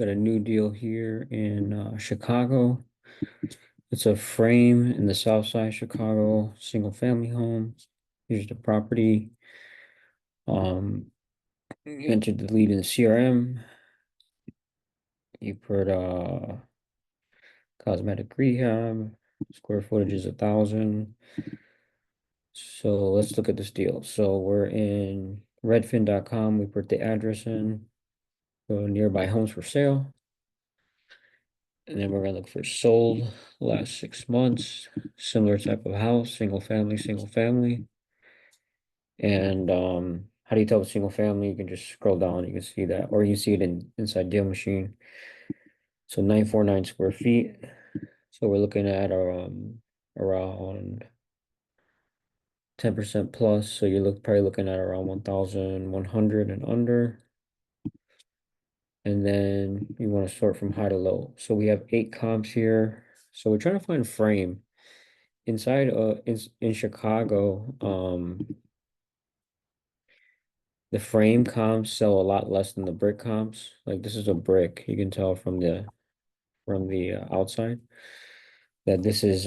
Got a new deal here in Chicago. It's a frame in the South Side Chicago, single family home. Here's the property. You entered the lead in the CRM. You put cosmetic rehab. Square footage is 1,000. So let's look at this deal. So we're in redfin.com. We put the address in. Go nearby homes for sale. And then we're gonna look for sold last 6 months, similar type of house, single family, single family. And how do you tell it's single family? You can just scroll down, you can see that, or you see it inside Deal Machine. So 949 square feet. So we're looking at around 10% plus. So you're probably looking at around 1,100 and under. And then you want to sort from high to low. So we have 8 comps here. So we're trying to find frame. Inside in Chicago, the frame comps sell a lot less than the brick comps. Like this is a brick. You can tell from the outside that this is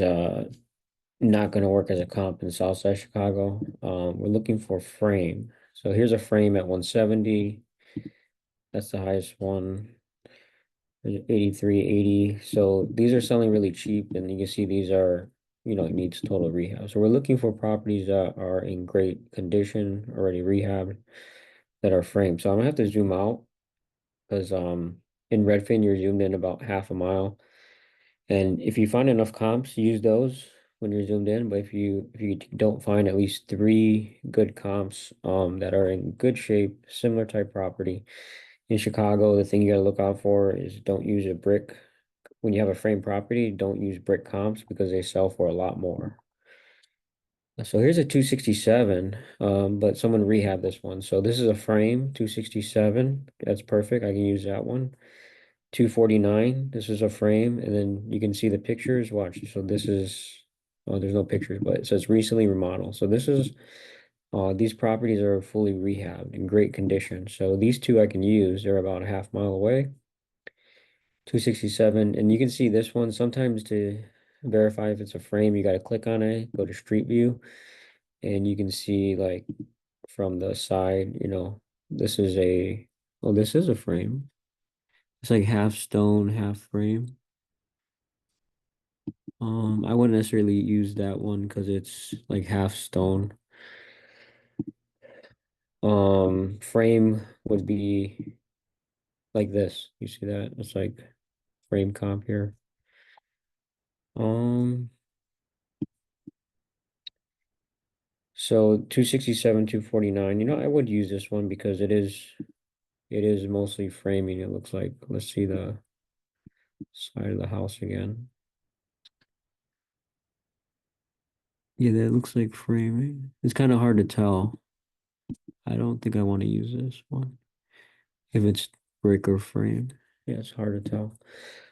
not going to work as a comp in Southside Chicago. We're looking for frame. So here's a frame at 170. That's the highest one. There's 8380. So these are selling really cheap, and you can see these are, it needs total rehab. So we're looking for properties that are in great condition, already rehabbed, that are framed. So I'm gonna have to zoom out because in Redfin you're zoomed in about half a mile. And if you find enough comps, use those when you're zoomed in. But if you don't find at least 3 good comps that are in good shape, similar type property in Chicago, the thing you gotta look out for is don't use a brick. When you have a frame property, don't use brick comps because they sell for a lot more. So here's a 267, but someone rehab this one. So this is a frame, 267. That's perfect. I can use that one. 249. This is a frame, and then you can see the pictures. Watch. So this is, oh, there's no pictures, but it says recently remodeled. So this is, these properties are fully rehabbed in great condition. So these two I can use. They're about a half mile away. 267, and you can see this one. Sometimes to verify if it's a frame, you got to click on it, go to Street View, and you can see like from the side, this is a, oh, this is a frame. It's like half stone, half frame. I wouldn't necessarily use that one because it's like half stone. Frame would be like this. You see that? It's like frame comp here. Um, so 267, 249. I would use this one because it is mostly framing, it looks like. Let's see the side of the house again. Yeah, that looks like framing. It's kind of hard to tell. I don't think I want to use this one. If it's brick or frame. Yeah, it's hard to tell.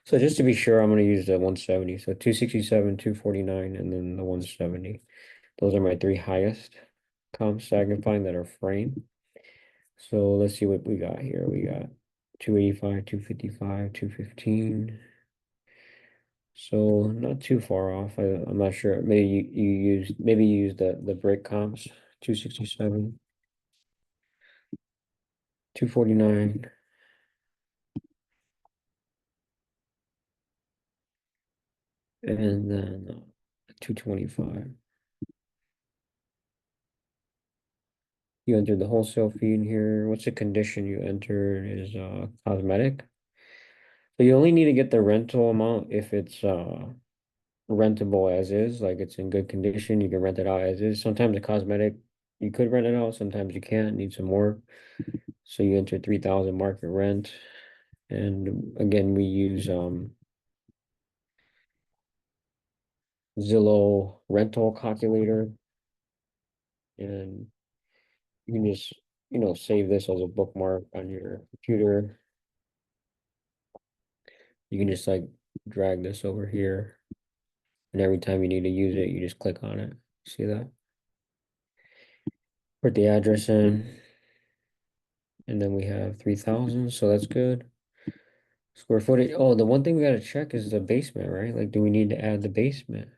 So just to be sure, I'm going to use the 170. So 267, 249, and then the 170. Those are my 3 highest comps that I can find that are frame. So let's see what we got here. We got 285, 255, 215. So not too far off. I'm not sure. Maybe you use the brick comps, 267, 249, and then 225. You entered the wholesale fee in here. What's the condition you entered is cosmetic. So you only need to get the rental amount if it's rentable as is, like it's in good condition. You can rent it out as is. Sometimes the cosmetic you could rent it out, sometimes you can't, need some work. So you enter 3,000 market rent. And again, we use Zillow rental calculator, and you can just, save this as a bookmark on your computer. You can just like drag this over here, and every time you need to use it, you just click on it. See that? Put the address in, and then we have 3,000, so that's good. Square footage. Oh, the one thing we gotta check is the basement, right? Like, do we need to add the basement?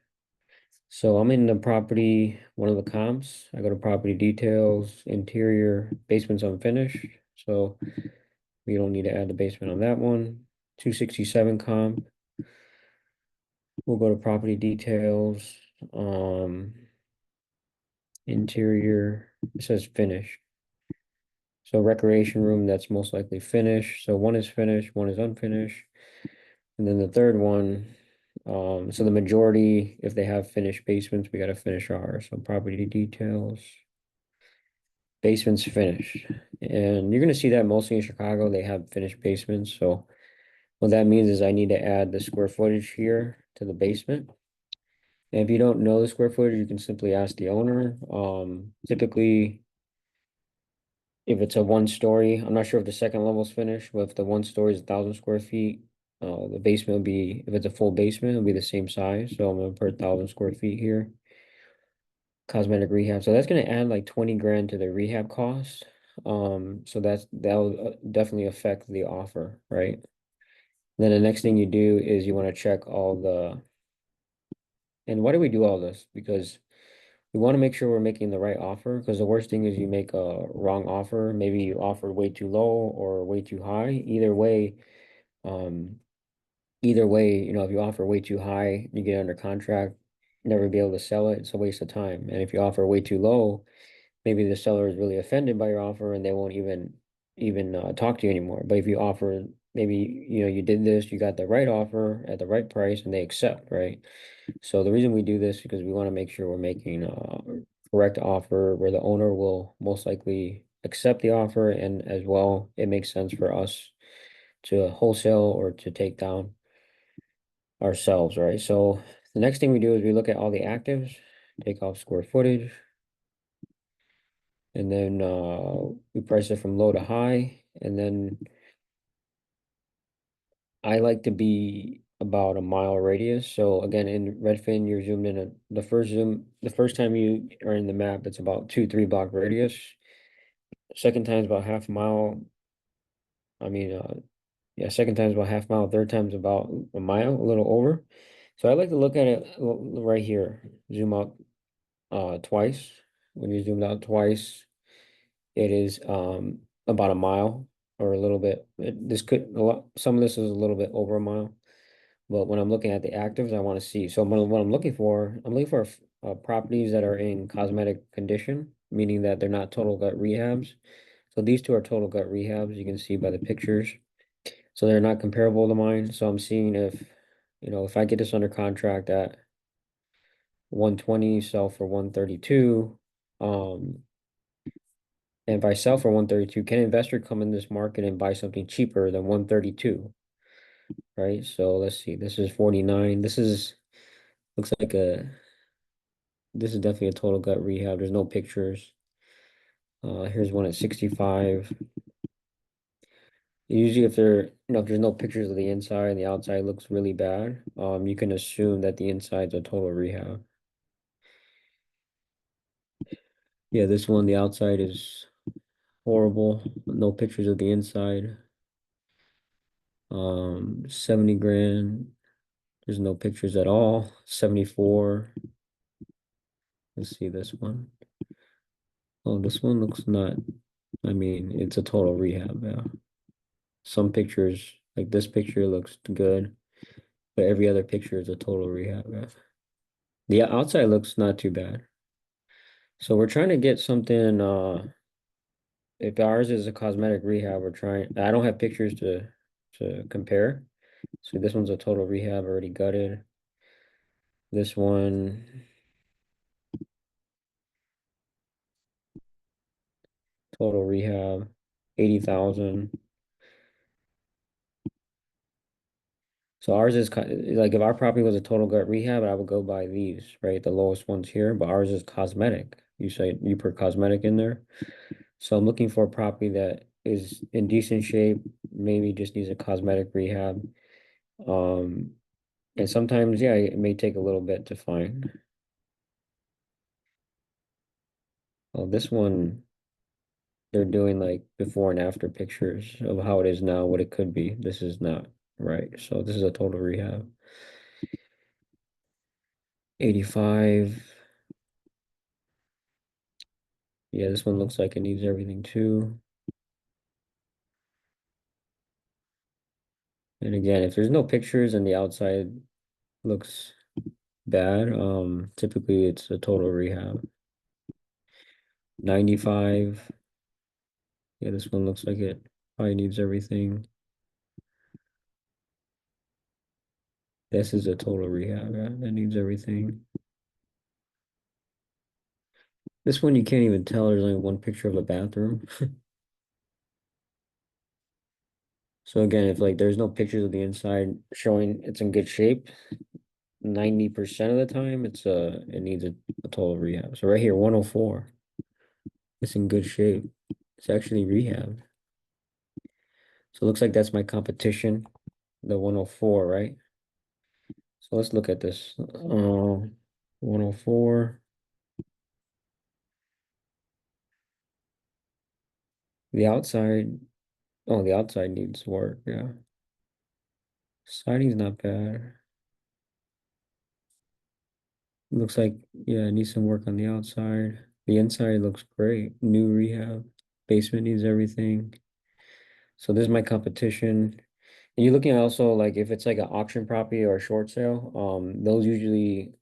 So I'm in the property, one of the comps. I go to property details, interior, basement's unfinished. So we don't need to add the basement on that one. 267 comp. We'll go to property details. Um, Interior, it says finished. So recreation room, that's most likely finished. So one is finished, one is unfinished. And then the third one, so the majority, if they have finished basements, we gotta finish ours. So property details, basements finished. And you're gonna see that mostly in Chicago, they have finished basements. So what that means is I need to add the square footage here to the basement. And if you don't know the square footage, you can simply ask the owner. Typically, if it's a one story, I'm not sure if the second level's finished, but if the one story is 1,000 square feet, the basement will be, if it's a full basement, it'll be the same size. So I'm gonna put 1,000 square feet here. Cosmetic rehab. So that's gonna add like 20 grand to the rehab cost. So that'll definitely affect the offer, right? Then the next thing you do is you want to check all the, and why do we do all this? Because we want to make sure we're making the right offer, because the worst thing is you make a wrong offer. Maybe you offer way too low or way too high. Um, either way, if you offer way too high, you get under contract, never be able to sell it. It's a waste of time. And if you offer way too low, maybe the seller is really offended by your offer and they won't even talk to you anymore. But if you offer, maybe you did this, you got the right offer at the right price, and they accept, right? So the reason we do this is because we want to make sure we're making a correct offer where the owner will most likely accept the offer, and as well, it makes sense for us to wholesale or to take down ourselves, right? So the next thing we do is we look at all the actives, take off square footage, and then we price it from low to high, and then I like to be about a mile radius. So again, in Redfin, you're zoomed in the first time you are in the map, it's about 2, 3 block radius. Second time is about half a mile. I mean, yeah, second time is about half mile. Third time is about a mile, a little over. So I like to look at it right here. Zoom out twice. When you zoomed out twice, it is about a mile or a little bit. This could a lot. Some of this is a little bit over a mile. But when I'm looking at the actives, I want to see. So what I'm looking for properties that are in cosmetic condition, meaning that they're not total gut rehabs. So these two are total gut rehabs. You can see by the pictures. So they're not comparable to mine. So I'm seeing if I get this under contract at 120, sell for 132, and if I sell for 132, can an investor come in this market and buy something cheaper than 132? Right? So let's see. This is 49. Looks like this is definitely a total gut rehab. There's no pictures. Here's one at 65. Usually if there's no pictures of the inside and the outside looks really bad, you can assume that the inside's a total rehab. Yeah, this one, the outside is horrible. No pictures of the inside. 70 grand. There's no pictures at all. 74. Let's see this one. Oh, this one looks not, I mean, it's a total rehab, yeah. Some pictures, like this picture looks good, but every other picture is a total rehab, yeah. The outside looks not too bad. So we're trying to get something, if ours is a cosmetic rehab, I don't have pictures to compare. So this one's a total rehab, already gutted. This one, total rehab, 80,000. So ours is like if our property was a total gut rehab, I would go by these, right? The lowest ones here, but ours is cosmetic. You put cosmetic in there. So I'm looking for a property that is in decent shape, maybe just needs a cosmetic rehab. Um, and sometimes, yeah, it may take a little bit to find. Oh, this one, they're doing like before and after pictures of how it is now, what it could be. This is not. right? So this is a total rehab. 85. Yeah, this one looks like it needs everything too. And again, if there's no pictures and the outside looks bad, typically it's a total rehab. 95. Yeah, this one looks like it probably needs everything. This is a total rehab, yeah, that needs everything. This one you can't even tell there's only one picture of a bathroom. So again, if like there's no pictures of the inside showing it's in good shape, 90% of the time it needs a total rehab. So right here, 104, it's in good shape. It's actually rehab. So it looks like that's my competition, the 104, right? So let's look at this. 104. The outside, oh, the outside needs work, yeah. Siding's not bad. Looks like, yeah, it needs some work on the outside. The inside looks great. New rehab. Basement needs everything. So this is my competition. And you're looking at also like if it's like an auction property or a short sale, those usually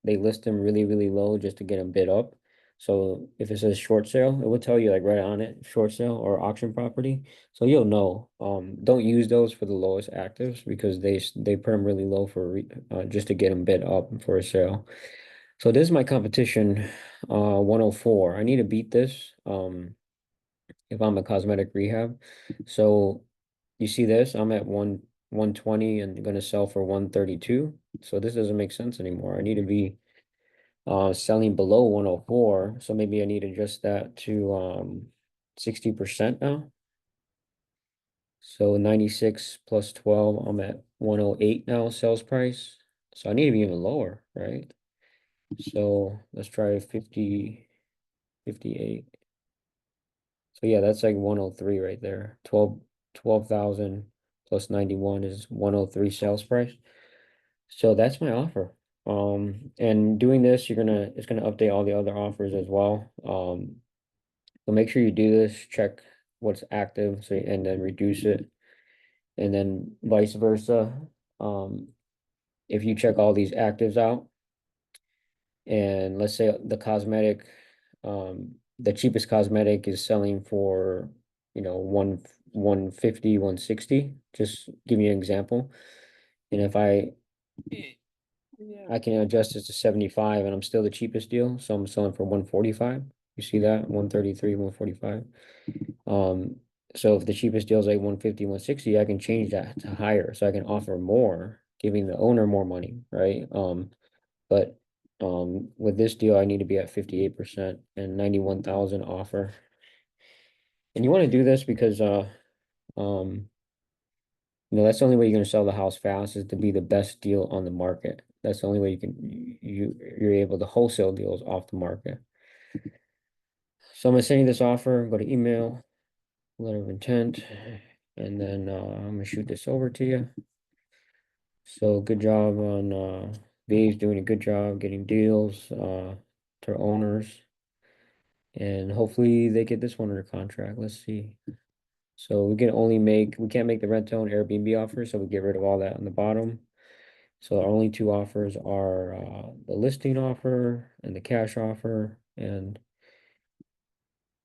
they list them really, really low just to get them bid up. So if it says short sale, it will tell you like right on it, short sale or auction property. So you'll know. Don't use those for the lowest actives because they put them really low for just to get them bid up for a sale. So this is my competition, 104. I need to beat this if I'm a cosmetic rehab. So you see this, I'm at 120 and gonna sell for 132. So this doesn't make sense anymore. I need to be selling below 104. So maybe I need to adjust that to 60% now. So 96 plus 12, I'm at 108 now sales price. So I need to be even lower, right? So let's try 50, 58. So yeah, that's like 103 right there. 12,000 plus 91 is 103 sales price. So that's my offer. And doing this, it's gonna update all the other offers as well. So make sure you do this, check what's active, so and then reduce it, and then vice versa. Um, if you check all these actives out, and let's say the cheapest cosmetic is selling for, one 150, 160. Just give me an example. And if I can adjust this to 75 and I'm still the cheapest deal, so I'm selling for 145. You see that? 133, 145. Um, so if the cheapest deal is like 150, 160, I can change that to higher. So I can offer more, giving the owner more money, right? But with this deal, I need to be at 58% and 91,000 offer. And you want to do this because um that's the only way you're gonna sell the house fast is to be the best deal on the market. That's the only way you're able to wholesale deals off the market. So I'm gonna send you this offer, go to email, letter of intent, and then I'm gonna shoot this over to you. So good job on Dave's doing a good job getting deals to owners. And hopefully they get this one under contract. Let's see. So we can't make the rent-to-own and Airbnb offer, so we get rid of all that on the bottom. So our only two offers are the listing offer and the cash offer, and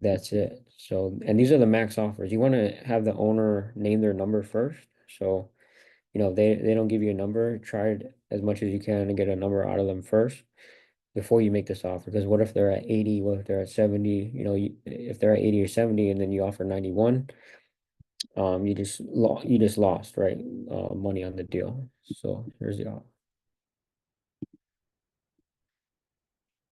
that's it. So, and these are the max offers. You want to have the owner name their number first. So, if they don't give you a number, try it as much as you can to get a number out of them first before you make this offer. Because what if they're at 80? What if they're at 70? If they're at 80 or 70 and then you offer 91, you just lost, right? Money on the deal. So here's the offer.